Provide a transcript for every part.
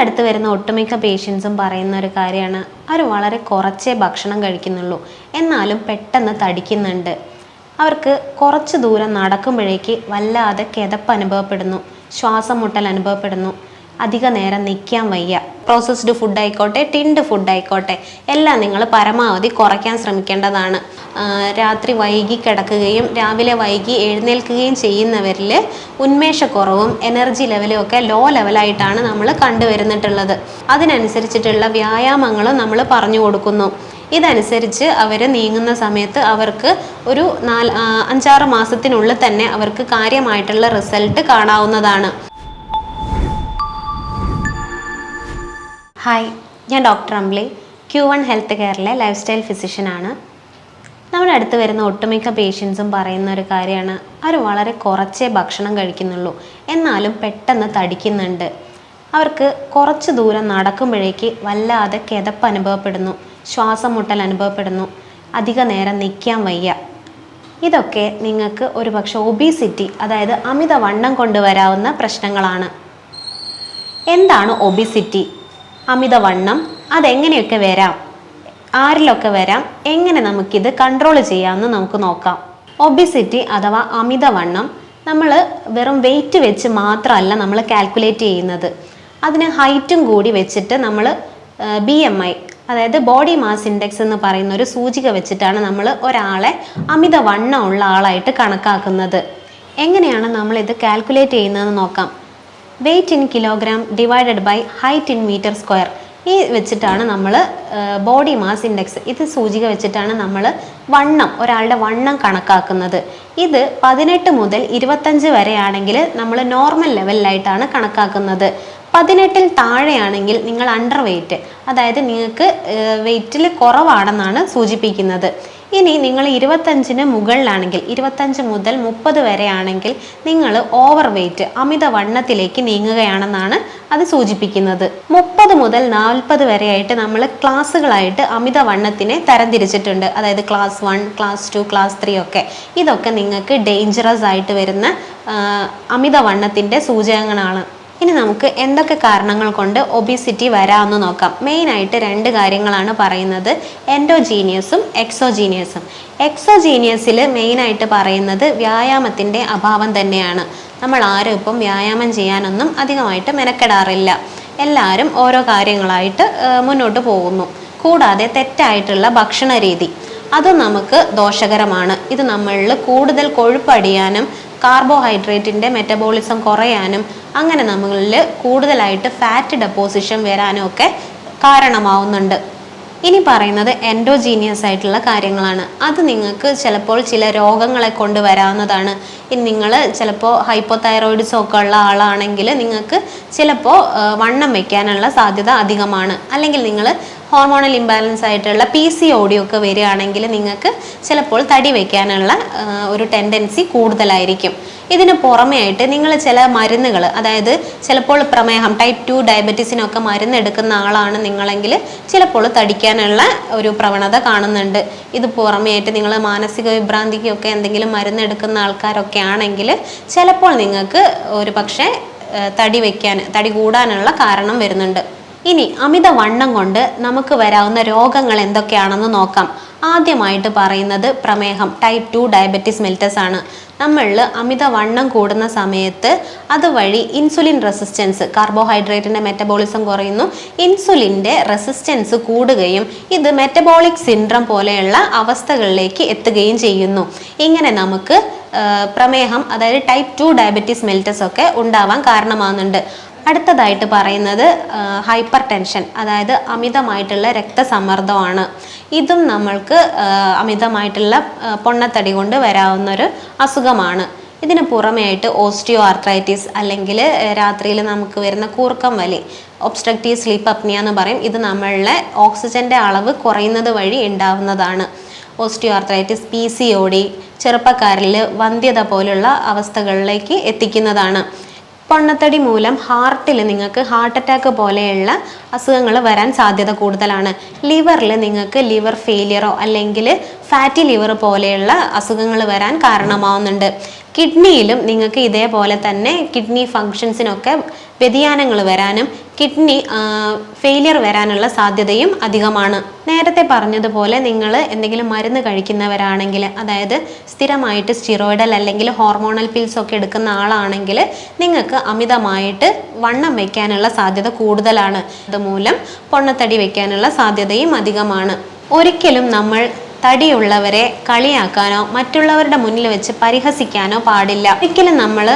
അടുത്ത് വരുന്ന ഒട്ടുമിക്ക പേഷ്യൻസും പറയുന്ന ഒരു കാര്യമാണ്, അവർ വളരെ കുറച്ചേ ഭക്ഷണം കഴിക്കുന്നുള്ളൂ, എന്നാലും പെട്ടെന്ന് തടിക്കുന്നുണ്ട്. അവർക്ക് കുറച്ച് ദൂരം നടക്കുമ്പോഴേക്ക് വല്ലാതെ കിതപ്പ് അനുഭവപ്പെടുന്നു, ശ്വാസം മുട്ടൽ അനുഭവപ്പെടുന്നു, അധിക നേരം നിൽക്കാൻ വയ്യ. പ്രോസസ്ഡ് ഫുഡ് ആയിക്കോട്ടെ, ടിൻഡ് ഫുഡ് ആയിക്കോട്ടെ, എല്ലാം നിങ്ങൾ പരമാവധി കുറയ്ക്കാൻ ശ്രമിക്കേണ്ടതാണ്. രാത്രി വൈകി കിടക്കുകയും രാവിലെ വൈകി എഴുന്നേൽക്കുകയും ചെയ്യുന്നവരിൽ ഉന്മേഷക്കുറവും എനർജി ലെവലും ഒക്കെ ലോ ലെവലായിട്ടാണ് നമ്മൾ കണ്ടുവരുന്നിട്ടുള്ളത്. അതിനനുസരിച്ചിട്ടുള്ള വ്യായാമങ്ങളും നമ്മൾ പറഞ്ഞു കൊടുക്കുന്നു. ഇതനുസരിച്ച് അവർ നീങ്ങുന്ന സമയത്ത് അവർക്ക് ഒരു 5-6 മാസത്തിനുള്ളിൽ തന്നെ അവർക്ക് കാര്യമായിട്ടുള്ള റിസൾട്ട് കാണാവുന്നതാണ്. ഹായ്, ഞാൻ ഡോക്ടർ അംബ്ലി, Q1 ഹെൽത്ത് കെയറിലെ ലൈഫ് സ്റ്റൈൽ ഫിസിഷ്യനാണ്. നമ്മുടെ അടുത്ത് വരുന്ന ഒട്ടുമിക്ക പേഷ്യൻസും പറയുന്ന ഒരു കാര്യമാണ്, അവർ വളരെ കുറച്ചേ ഭക്ഷണം കഴിക്കുന്നുള്ളൂ, എന്നാലും പെട്ടെന്ന് തടിക്കുന്നുണ്ട്. അവർക്ക് കുറച്ച് ദൂരം നടക്കുമ്പോഴേക്ക് വല്ലാതെ കിതപ്പ് അനുഭവപ്പെടുന്നു, ശ്വാസം മുട്ടൽ അനുഭവപ്പെടുന്നു, അധിക നേരം നിൽക്കാൻ വയ്യ. ഇതൊക്കെ നിങ്ങൾക്ക് ഒരുപക്ഷെ ഒബീസിറ്റി, അതായത് അമിതവണ്ണം കൊണ്ടുവരാവുന്ന പ്രശ്നങ്ങളാണ്. എന്താണ് ഒബീസിറ്റി, അമിതവണ്ണം, അതെങ്ങനെയൊക്കെ വരാം, ആരിലൊക്കെ വരാം, എങ്ങനെ നമുക്കിത് കൺട്രോൾ ചെയ്യാമെന്ന് നമുക്ക് നോക്കാം. ഒബിസിറ്റി അഥവാ അമിതവണ്ണം നമ്മൾ വെറും വെയിറ്റ് വെച്ച് മാത്രമല്ല നമ്മൾ കാൽക്കുലേറ്റ് ചെയ്യുന്നത്. അതിന് ഹൈറ്റും കൂടി വെച്ചിട്ട് നമ്മൾ BMI, അതായത് ബോഡി മാസ് ഇൻഡെക്സ് എന്ന് പറയുന്ന ഒരു സൂചിക വെച്ചിട്ടാണ് നമ്മൾ ഒരാളെ അമിതവണ്ണം ഉള്ള ആളായിട്ട് കണക്കാക്കുന്നത്. എങ്ങനെയാണ് നമ്മളിത് കാൽക്കുലേറ്റ് ചെയ്യുന്നതെന്ന് നോക്കാം. Weight in kilogram divided by height in metre square, ഈ വെച്ചിട്ടാണ് നമ്മൾ ബോഡി മാസ് ഇൻഡെക്സ്, ഇത് സൂചിക വെച്ചിട്ടാണ് നമ്മൾ ഒരാളുടെ വണ്ണം കണക്കാക്കുന്നത്. ഇത് 18 മുതൽ 25 വരെയാണെങ്കിൽ നമ്മൾ നോർമൽ ലെവലിലായിട്ടാണ് കണക്കാക്കുന്നത്. 18-ൽ താഴെയാണെങ്കിൽ നിങ്ങൾ അണ്ടർ വെയിറ്റ്, അതായത് നിങ്ങൾക്ക് വെയിറ്റിൽ കുറവാണെന്നാണ് സൂചിപ്പിക്കുന്നത്. ഇനി നിങ്ങൾ 25-ന് മുകളിലാണെങ്കിൽ, 25 മുതൽ 30 വരെയാണെങ്കിൽ നിങ്ങൾ ഓവർ വെയിറ്റ്, അമിതവണ്ണത്തിലേക്ക് നീങ്ങുകയാണെന്നാണ് അത് സൂചിപ്പിക്കുന്നത്. 30 മുതൽ 40 വരെയായിട്ട് നമ്മൾ ക്ലാസ്സുകളായിട്ട് അമിതവണ്ണത്തിനെ തരംതിരിച്ചിട്ടുണ്ട്. അതായത് ക്ലാസ് 1, ക്ലാസ് 2, ക്ലാസ് 3 ഒക്കെ. ഇതൊക്കെ നിങ്ങൾക്ക് ഡേഞ്ചറസ് ആയിട്ട് വരുന്ന അമിതവണ്ണത്തിൻ്റെ സൂചകങ്ങളാണ്. ഇനി നമുക്ക് എന്തൊക്കെ കാരണങ്ങൾ കൊണ്ട് ഒബീസിറ്റി വരാമെന്ന് നോക്കാം. മെയിനായിട്ട് 2 കാര്യങ്ങളാണ് പറയുന്നത്, എൻഡോജീനിയസും എക്സോജീനിയസും. എക്സോജീനിയസിൽ മെയിനായിട്ട് പറയുന്നത് വ്യായാമത്തിൻ്റെ അഭാവം തന്നെയാണ്. നമ്മൾ ആരും ഇപ്പം വ്യായാമം ചെയ്യാനൊന്നും അധികമായിട്ട് മെനക്കെടാറില്ല. എല്ലാവരും ഓരോ കാര്യങ്ങളായിട്ട് മുന്നോട്ട് പോകുന്നു. കൂടാതെ തെറ്റായിട്ടുള്ള ഭക്ഷണ രീതി, അതും നമുക്ക് ദോഷകരമാണ്. ഇത് നമ്മളിൽ കൂടുതൽ കൊഴുപ്പടിയാനും കാർബോഹൈഡ്രേറ്റിൻ്റെ മെറ്റബോളിസം കുറയാനും അങ്ങനെ നമ്മളിൽ കൂടുതലായിട്ട് ഫാറ്റ് ഡെപ്പോസിഷൻ വരാനും ഒക്കെ കാരണമാവുന്നുണ്ട്. ഇനി പറയുന്നത് എൻഡോജീനിയസ് ആയിട്ടുള്ള കാര്യങ്ങളാണ്. അത് നിങ്ങൾക്ക് ചിലപ്പോൾ ചില രോഗങ്ങളെ കൊണ്ട് വരാവുന്നതാണ്. ഇനി നിങ്ങൾ ചിലപ്പോൾ ഹൈപ്പോതൈറോയിഡിസം ഒക്കെ ഉള്ള ആളാണെങ്കിൽ നിങ്ങൾക്ക് ചിലപ്പോൾ വണ്ണം വയ്ക്കാനുള്ള സാധ്യത അധികമാണ്. അല്ലെങ്കിൽ നിങ്ങൾ ഹോർമോണൽ ഇംബാലൻസ് ആയിട്ടുള്ള PCOD ഒക്കെ വരികയാണെങ്കിൽ നിങ്ങൾക്ക് ചിലപ്പോൾ തടി വയ്ക്കാനുള്ള ഒരു ടെൻഡൻസി കൂടുതലായിരിക്കും. ഇതിന് പുറമേ ആയിട്ട് നിങ്ങൾ ചില മരുന്നുകൾ, അതായത് ചിലപ്പോൾ പ്രമേഹം, ടൈപ്പ് 2 ഡയബറ്റീസിനൊക്കെ മരുന്ന് എടുക്കുന്ന ആളാണ് നിങ്ങളെങ്കിൽ ചിലപ്പോൾ തടിക്കാനുള്ള ഒരു പ്രവണത കാണുന്നുണ്ട്. ഇത് പുറമേ ആയിട്ട് നിങ്ങൾ മാനസിക വിഭ്രാന്തിക്കൊക്കെ എന്തെങ്കിലും മരുന്ന് എടുക്കുന്ന ആൾക്കാരൊക്കെ ആണെങ്കിൽ ചിലപ്പോൾ നിങ്ങൾക്ക് ഒരു പക്ഷേ തടി കൂടാനുള്ള കാരണം വരുന്നുണ്ട്. ഇനി അമിതവണ്ണം കൊണ്ട് നമുക്ക് വരാവുന്ന രോഗങ്ങൾ എന്തൊക്കെയാണെന്ന് നോക്കാം. ആദ്യമായിട്ട് പറയുന്നത് പ്രമേഹം, ടൈപ്പ് 2 ഡയബറ്റീസ് മെലിറ്റസ് ആണ്. നമ്മളിൽ അമിതവണ്ണം കൂടുന്ന സമയത്ത് അതുവഴി ഇൻസുലിൻ റെസിസ്റ്റൻസ്, കാർബോഹൈഡ്രേറ്റിൻ്റെ മെറ്റബോളിസം കുറയുന്നു, ഇൻസുലിൻ്റെ റെസിസ്റ്റൻസ് കൂടുകയും ഇത് മെറ്റബോളിക് സിൻഡ്രം പോലെയുള്ള അവസ്ഥകളിലേക്ക് എത്തുകയും ചെയ്യുന്നു. ഇങ്ങനെ നമുക്ക് പ്രമേഹം, അതായത് ടൈപ്പ് 2 ഡയബറ്റീസ് മെലിറ്റസ് ഒക്കെ ഉണ്ടാവാൻ കാരണമാകുന്നുണ്ട്. അടുത്തതായിട്ട് പറയുന്നത് ഹൈപ്പർ ടെൻഷൻ, അതായത് അമിതമായിട്ടുള്ള രക്തസമ്മർദ്ദമാണ്. ഇതും നമ്മൾക്ക് അമിതമായിട്ടുള്ള പൊണ്ണത്തടി കൊണ്ട് വരാവുന്നൊരു അസുഖമാണ്. ഇതിന് പുറമേ ആയിട്ട് ഓസ്റ്റിയോ ആർത്രൈറ്റിസ്, അല്ലെങ്കിൽ രാത്രിയിൽ നമുക്ക് വരുന്ന കൂർക്കം വലി, ഒബ്സ്ട്രക്റ്റീവ് സ്ലീപ്പ് അപ്നിയ എന്ന് പറയും. ഇത് നമ്മളുടെ ഓക്സിജൻ്റെ അളവ് കുറയുന്നത് വഴി ഉണ്ടാവുന്നതാണ്. ഓസ്റ്റിയോ ആർത്രൈറ്റിസ്, PCOD ചെറുപ്പക്കാരിൽ വന്ധ്യത പോലുള്ള അവസ്ഥകളിലേക്ക് എത്തിക്കുന്നതാണ്. പൊണ്ണത്തടി മൂലം ഹാർട്ടിൽ നിങ്ങൾക്ക് ഹാർട്ട് അറ്റാക്ക് പോലെയുള്ള അസുഖങ്ങൾ വരാൻ സാധ്യത കൂടുതലാണ്. ലിവറിൽ നിങ്ങൾക്ക് ലിവർ ഫെയിലിയറോ അല്ലെങ്കിൽ ഫാറ്റി ലിവർ പോലെയുള്ള അസുഖങ്ങൾ വരാൻ കാരണമാവുന്നുണ്ട്. കിഡ്നിയിലും നിങ്ങൾക്ക് ഇതേപോലെ തന്നെ കിഡ്നി ഫങ്ഷൻസിനൊക്കെ വ്യതിയാനങ്ങൾ വരാനും കിഡ്നി ഫെയിലിയർ വരാനുള്ള സാധ്യതയും അധികമാണ്. നേരത്തെ പറഞ്ഞതുപോലെ നിങ്ങൾ എന്തെങ്കിലും മരുന്ന് കഴിക്കുന്നവരാണെങ്കിൽ, അതായത് സ്ഥിരമായിട്ട് സ്റ്റിറോയിഡൽ അല്ലെങ്കിൽ ഹോർമോണൽ പിൽസ് ഒക്കെ എടുക്കുന്ന ആളാണെങ്കിൽ നിങ്ങൾക്ക് അമിതമായിട്ട് വണ്ണം വയ്ക്കാനുള്ള സാധ്യത കൂടുതലാണ്. അതുമൂലം പൊണ്ണത്തടി വയ്ക്കാനുള്ള സാധ്യതയും അധികമാണ്. ഒരിക്കലും നമ്മൾ തടിയുള്ളവരെ കളിയാക്കാനോ മറ്റുള്ളവരുടെ മുന്നിൽ വെച്ച് പരിഹസിക്കാനോ പാടില്ല. ഒരിക്കലും നമ്മൾ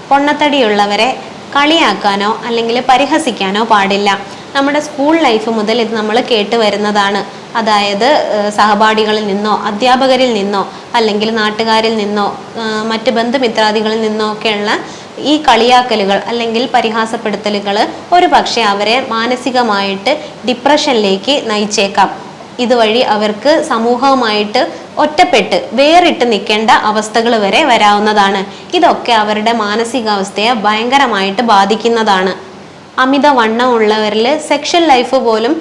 പൊണ്ണത്തടിയുള്ളവരെ കളിയാക്കാനോ അല്ലെങ്കിൽ പരിഹസിക്കാനോ പാടില്ല. നമ്മുടെ സ്കൂൾ ലൈഫ് മുതൽ ഇത് നമ്മൾ കേട്ട് വരുന്നതാണ്. അതായത് സഹപാഠികളിൽ നിന്നോ അധ്യാപകരിൽ നിന്നോ അല്ലെങ്കിൽ നാട്ടുകാരിൽ നിന്നോ മറ്റ് ബന്ധുമിത്രാദികളിൽ നിന്നോ ഒക്കെയുള്ള ഈ കളിയാക്കലുകൾ അല്ലെങ്കിൽ പരിഹാസപ്പെടുത്തലുകൾ ഒരു പക്ഷേ അവരെ മാനസികമായിട്ട് ഡിപ്രഷനിലേക്ക് നയിച്ചേക്കാം. ഇതുവഴി അവർക്ക് സമൂഹവുമായിട്ട് ഒറ്റപ്പെട്ട് വേറിട്ട് നിൽക്കേണ്ട അവസ്ഥകൾ വരെ വരാവുന്നതാണ്. ഇതൊക്കെ അവരുടെ മാനസികാവസ്ഥയെ ഭയങ്കരമായിട്ട് ബാധിക്കുന്നതാണ്. അമിത വണ്ണം ഉള്ളവരിൽ സെക്ഷൽ ലൈഫ് പോലും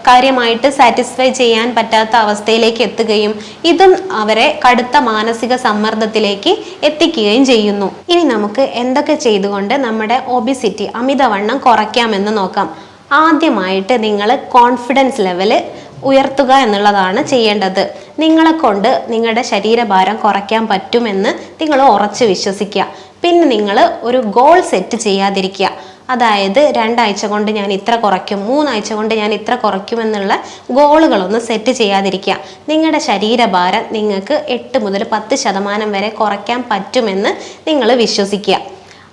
കാര്യമായിട്ട് സാറ്റിസ്ഫൈ ചെയ്യാൻ പറ്റാത്ത അവസ്ഥയിലേക്ക് എത്തുകയും ഇതും അവരെ കടുത്ത മാനസിക സമ്മർദ്ദത്തിലേക്ക് എത്തിക്കുകയും ചെയ്യുന്നു. ഇനി നമുക്ക് എന്തൊക്കെ ചെയ്തുകൊണ്ട് നമ്മുടെ ഒബിസിറ്റി അമിതവണ്ണം കുറയ്ക്കാമെന്ന് നോക്കാം. ആദ്യമായിട്ട് നിങ്ങൾ കോൺഫിഡൻസ് ലെവൽ ഉയർത്തുക എന്നുള്ളതാണ് ചെയ്യേണ്ടത്. നിങ്ങളെ കൊണ്ട് നിങ്ങളുടെ ശരീരഭാരം കുറയ്ക്കാൻ പറ്റുമെന്ന് നിങ്ങൾ ഉറച്ച് വിശ്വസിക്കുക. പിന്നെ നിങ്ങൾ ഒരു ഗോൾ സെറ്റ് ചെയ്യാതിരിക്കുക. അതായത് 2 ആഴ്ച കൊണ്ട് ഞാൻ ഇത്ര കുറയ്ക്കും, 3 ആഴ്ച കൊണ്ട് ഞാൻ ഇത്ര കുറയ്ക്കുമെന്നുള്ള ഗോളുകളൊന്നും സെറ്റ് ചെയ്യാതിരിക്കുക. നിങ്ങളുടെ ശരീരഭാരം നിങ്ങൾക്ക് 8 മുതൽ 10% വരെ കുറയ്ക്കാൻ പറ്റുമെന്ന് നിങ്ങൾ വിശ്വസിക്കുക.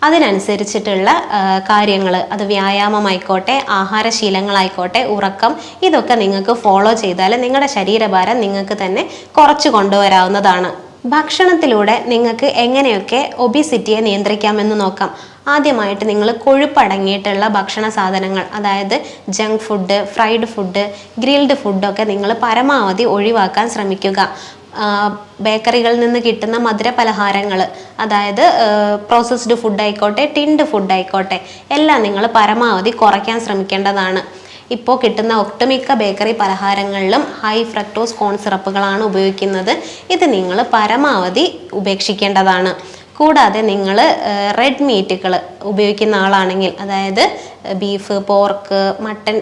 അതിനനുസരിച്ചിട്ടുള്ള കാര്യങ്ങൾ, അത് വ്യായാമമായിക്കോട്ടെ, ആഹാരശീലങ്ങളായിക്കോട്ടെ, ഉറക്കം, ഇതൊക്കെ നിങ്ങൾക്ക് ഫോളോ ചെയ്താൽ നിങ്ങളുടെ ശരീരഭാരം നിങ്ങൾക്ക് തന്നെ കുറച്ച് കൊണ്ടുവരാവുന്നതാണ്. ഭക്ഷണത്തിലൂടെ നിങ്ങൾക്ക് എങ്ങനെയൊക്കെ ഒബിസിറ്റിയെ നിയന്ത്രിക്കാമെന്ന് നോക്കാം. ആദ്യമായിട്ട് നിങ്ങൾ കൊഴുപ്പടങ്ങിയിട്ടുള്ള ഭക്ഷണ സാധനങ്ങൾ, അതായത് junk food, fried food, grilled ഫുഡൊക്കെ നിങ്ങൾ പരമാവധി ഒഴിവാക്കാൻ ശ്രമിക്കുക. ബേക്കറികളിൽ നിന്ന് കിട്ടുന്ന മധുര പലഹാരങ്ങൾ, അതായത് പ്രോസസ്ഡ് ഫുഡ് ആയിക്കോട്ടെ, ടിൻഡ് ഫുഡ് ആയിക്കോട്ടെ, എല്ലാം നിങ്ങൾ പരമാവധി കുറയ്ക്കാൻ ശ്രമിക്കേണ്ടതാണ്. ഇപ്പോൾ കിട്ടുന്ന ഒട്ടുമിക്ക ബേക്കറി പലഹാരങ്ങളിലും ഹൈ ഫ്രക്ടോസ് കോൺ സിറപ്പുകളാണ് ഉപയോഗിക്കുന്നത്. ഇത് നിങ്ങൾ പരമാവധി ഉപേക്ഷിക്കേണ്ടതാണ്. കൂടാതെ നിങ്ങൾ റെഡ് മീറ്റുകൾ ഉപയോഗിക്കുന്ന ആളാണെങ്കിൽ, അതായത് ബീഫ്, പോർക്ക്, മട്ടൻ,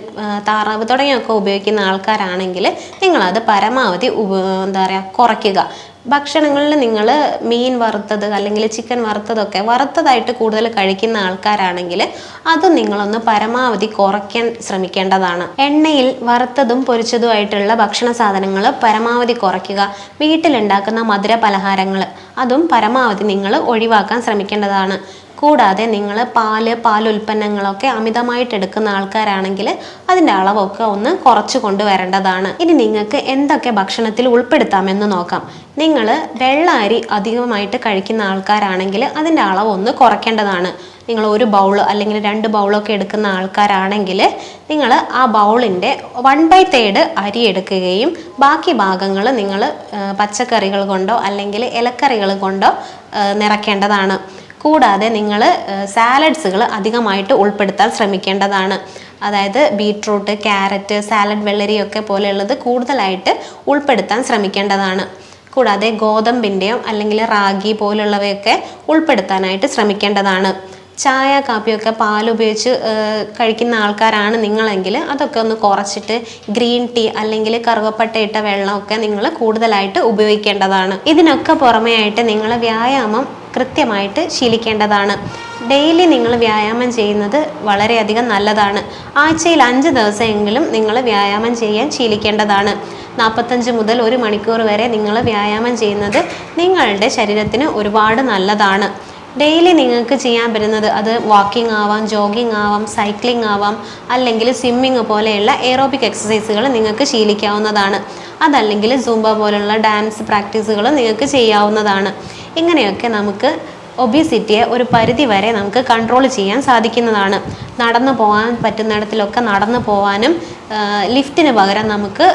താറാവ് തുടങ്ങിയൊക്കെ ഉപയോഗിക്കുന്ന ആൾക്കാരാണെങ്കിൽ നിങ്ങളത് പരമാവധി കുറയ്ക്കുക. ഭക്ഷണങ്ങളിൽ നിങ്ങൾ മീൻ വറുത്തത് അല്ലെങ്കിൽ ചിക്കൻ വറുത്തതൊക്കെ വറുത്തതായിട്ട് കൂടുതൽ കഴിക്കുന്ന ആൾക്കാരാണെങ്കിൽ അത് നിങ്ങളൊന്ന് പരമാവധി കുറയ്ക്കാൻ ശ്രമിക്കേണ്ടതാണ്. എണ്ണയിൽ വറുത്തതും പൊരിച്ചതുമായിട്ടുള്ള ഭക്ഷണ സാധനങ്ങൾ പരമാവധി കുറയ്ക്കുക. വീട്ടിലുണ്ടാക്കുന്ന മധുര പലഹാരങ്ങൾ അതും പരമാവധി നിങ്ങൾ ഒഴിവാക്കാൻ ശ്രമിക്കേണ്ടതാണ്. കൂടാതെ നിങ്ങൾ പാലുൽപ്പന്നങ്ങളൊക്കെ അമിതമായിട്ട് എടുക്കുന്ന ആൾക്കാരാണെങ്കിൽ അതിൻ്റെ അളവൊക്കെ ഒന്ന് കുറച്ച് കൊണ്ടുവരേണ്ടതാണ്. ഇനി നിങ്ങൾക്ക് എന്തൊക്കെ ഭക്ഷണത്തിൽ ഉൾപ്പെടുത്താമെന്ന് നോക്കാം. നിങ്ങൾ വെള്ള അരി അധികമായിട്ട് കഴിക്കുന്ന ആൾക്കാരാണെങ്കിൽ അതിൻ്റെ അളവ് ഒന്ന് കുറയ്ക്കേണ്ടതാണ്. നിങ്ങൾ 1 ബൗൾ അല്ലെങ്കിൽ 2 ബൗളൊക്കെ എടുക്കുന്ന ആൾക്കാരാണെങ്കിൽ നിങ്ങൾ ആ ബൗളിൻ്റെ 1/3 അരി എടുക്കുകയും ബാക്കി ഭാഗങ്ങൾ നിങ്ങൾ പച്ചക്കറികൾ കൊണ്ടോ അല്ലെങ്കിൽ ഇലക്കറികൾ കൊണ്ടോ നിറയ്ക്കേണ്ടതാണ്. കൂടാതെ നിങ്ങൾ സാലഡ്സുകൾ അധികമായിട്ട് ഉൾപ്പെടുത്താൻ ശ്രമിക്കേണ്ടതാണ്. അതായത് ബീട്രൂട്ട്, ക്യാരറ്റ്, സാലഡ് വെള്ളരിയൊക്കെ പോലെയുള്ളത് കൂടുതലായിട്ട് ഉൾപ്പെടുത്താൻ ശ്രമിക്കേണ്ടതാണ്. കൂടാതെ ഗോതമ്പിൻ്റെയോ അല്ലെങ്കിൽ റാഗി പോലുള്ളവയൊക്കെ ഉൾപ്പെടുത്താനായിട്ട് ശ്രമിക്കേണ്ടതാണ്. ചായ, കാപ്പിയൊക്കെ പാലുപയോഗിച്ച് കഴിക്കുന്ന ആൾക്കാരാണ് നിങ്ങളെങ്കിൽ അതൊക്കെ ഒന്ന് കുറച്ചിട്ട് ഗ്രീൻ ടീ അല്ലെങ്കിൽ കറുവപ്പട്ട ഇട്ട വെള്ളമൊക്കെ നിങ്ങൾ കൂടുതലായിട്ട് ഉപയോഗിക്കേണ്ടതാണ്. ഇതിനൊക്കെ പുറമേ ആയിട്ട് നിങ്ങൾ വ്യായാമം കൃത്യമായിട്ട് ശീലിക്കേണ്ടതാണ്. ഡെയിലി നിങ്ങൾ വ്യായാമം ചെയ്യുന്നത് വളരെയധികം നല്ലതാണ്. ആഴ്ചയിൽ 5 ദിവസമെങ്കിലും നിങ്ങൾ വ്യായാമം ചെയ്യാൻ ശീലിക്കേണ്ടതാണ്. 45 മുതൽ 1 മണിക്കൂർ വരെ നിങ്ങൾ വ്യായാമം ചെയ്യുന്നത് നിങ്ങളുടെ ശരീരത്തിന് ഒരുപാട് നല്ലതാണ്. ഡെയിലി നിങ്ങൾക്ക് ചെയ്യാൻ പറ്റുന്നത് അത് വാക്കിംഗ് ആവാം, ജോഗിങ് ആവാം, സൈക്ലിംഗ് ആവാം, അല്ലെങ്കിൽ സ്വിമ്മിങ് പോലെയുള്ള എയറോബിക് എക്സസൈസുകൾ നിങ്ങൾക്ക് ശീലിക്കാവുന്നതാണ്. അതല്ലെങ്കിൽ സൂംബ പോലുള്ള ഡാൻസ് പ്രാക്ടീസുകൾ നിങ്ങൾക്ക് ചെയ്യാവുന്നതാണ്. ഇങ്ങനെയൊക്കെ നമുക്ക് ഒബിസിറ്റിയെ ഒരു പരിധി വരെ നമുക്ക് കൺട്രോൾ ചെയ്യാൻ സാധിക്കുന്നതാണ്. നടന്നു പോകാൻ പറ്റുന്നിടത്തിലൊക്കെ നടന്നു പോകാനും ലിഫ്റ്റിന് പകരം നമുക്ക്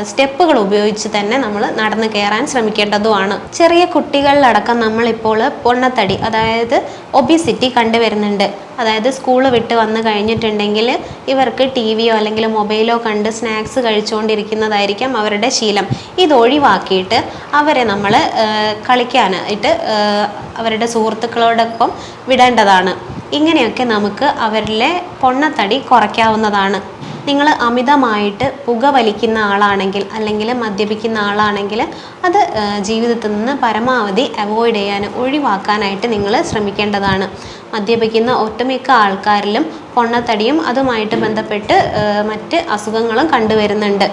സ്റ്റെപ്പുകൾ ഉപയോഗിച്ച് തന്നെ നമ്മൾ നടന്നു കയറാൻ ശ്രമിക്കേണ്ടതുമാണ്. ചെറിയ കുട്ടികളിലടക്കം നമ്മളിപ്പോൾ പൊണ്ണത്തടി, അതായത് ഒബിസിറ്റി കണ്ടുവരുന്നുണ്ട്. അതായത് സ്കൂള് വിട്ട് വന്ന് കഴിഞ്ഞിട്ടുണ്ടെങ്കിൽ ഇവർക്ക് ടിവിയോ അല്ലെങ്കിൽ മൊബൈലോ കണ്ട് സ്നാക്സ് കഴിച്ചുകൊണ്ടിരിക്കുന്നതായിരിക്കും അവരുടെ ശീലം. ഇത് ഒഴിവാക്കിയിട്ട് അവരെ നമ്മൾ കളിക്കാനായിട്ട് അവരുടെ സുഹൃത്തുക്കളോടൊപ്പം വിടേണ്ടതാണ്. ഇങ്ങനെയൊക്കെ നമുക്ക് അവരിലെ പൊണ്ണത്തടി കുറയ്ക്കാവുന്നതാണ്. നിങ്ങൾ അമിതമായിട്ട് പുക വലിക്കുന്ന ആളാണെങ്കിൽ അല്ലെങ്കിൽ മദ്യപിക്കുന്ന ആളാണെങ്കിൽ അത് ജീവിതത്തിൽ നിന്ന് പരമാവധി അവോയ്ഡ് ഒഴിവാക്കാനായിട്ട് നിങ്ങൾ ശ്രമിക്കേണ്ടതാണ്. മദ്യപിക്കുന്ന ഒട്ടുമിക്ക ആൾക്കാരിലും പൊണ്ണത്തടിയും അതുമായിട്ട് ബന്ധപ്പെട്ട് മറ്റ് അസുഖങ്ങളും കണ്ടുവരുന്നുണ്ട്.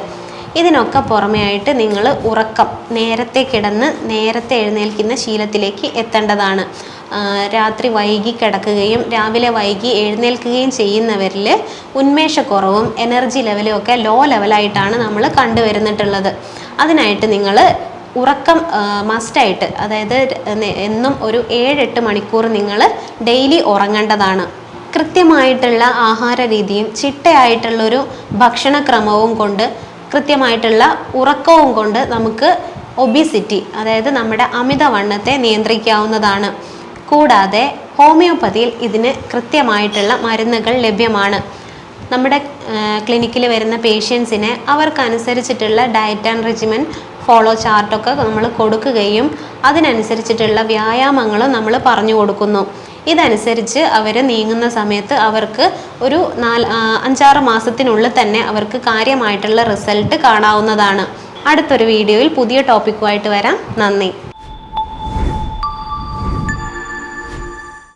ഇതിനൊക്കെ പുറമെയായിട്ട് നിങ്ങൾ ഉറക്കം, നേരത്തെ കിടന്ന് നേരത്തെ എഴുന്നേൽക്കുന്ന ശീലത്തിലേക്ക് എത്തേണ്ടതാണ്. രാത്രി വൈകി കിടക്കുകയും രാവിലെ വൈകി എഴുന്നേൽക്കുകയും ചെയ്യുന്നവരിൽ ഉന്മേഷക്കുറവും എനർജി ലെവലും ഒക്കെ ലോ ലെവലായിട്ടാണ് നമ്മൾ കണ്ടുവരുന്നിട്ടുള്ളത്. അതിനായിട്ട് നിങ്ങൾ ഉറക്കം മസ്റ്റായിട്ട്, അതായത് എന്നും ഒരു 7-8 മണിക്കൂർ നിങ്ങൾ ഡെയിലി ഉറങ്ങേണ്ടതാണ്. കൃത്യമായിട്ടുള്ള ആഹാര രീതിയും ചിട്ടയായിട്ടുള്ളൊരു ഭക്ഷണക്രമവും കൊണ്ട് കൃത്യമായിട്ടുള്ള ഉറക്കവും കൊണ്ട് നമുക്ക് ഒബിസിറ്റി, അതായത് നമ്മുടെ അമിതവണ്ണത്തെ നിയന്ത്രിക്കാവുന്നതാണ്. കൂടാതെ ഹോമിയോപ്പതിയിൽ ഇതിന് കൃത്യമായിട്ടുള്ള മരുന്നുകൾ ലഭ്യമാണ്. നമ്മുടെ ക്ലിനിക്കിൽ വരുന്ന പേഷ്യൻസിനെ അവർക്കനുസരിച്ചിട്ടുള്ള ഡയറ്റ് ആൻഡ് റെജിമെൻ ഫോളോ ചാർട്ടൊക്കെ നമ്മൾ കൊടുക്കുകയും അതിനനുസരിച്ചിട്ടുള്ള വ്യായാമങ്ങളും നമ്മൾ പറഞ്ഞു കൊടുക്കുന്നു. ഇതനുസരിച്ച് അവർ നീങ്ങുന്ന സമയത്ത് അവർക്ക് ഒരു 5-6 മാസത്തിനുള്ളിൽ തന്നെ അവർക്ക് കാര്യമായിട്ടുള്ള റിസൾട്ട് കാണാവുന്നതാണ്. അടുത്തൊരു വീഡിയോയിൽ പുതിയ ടോപ്പിക്കുമായിട്ട് വരാം. നന്ദി.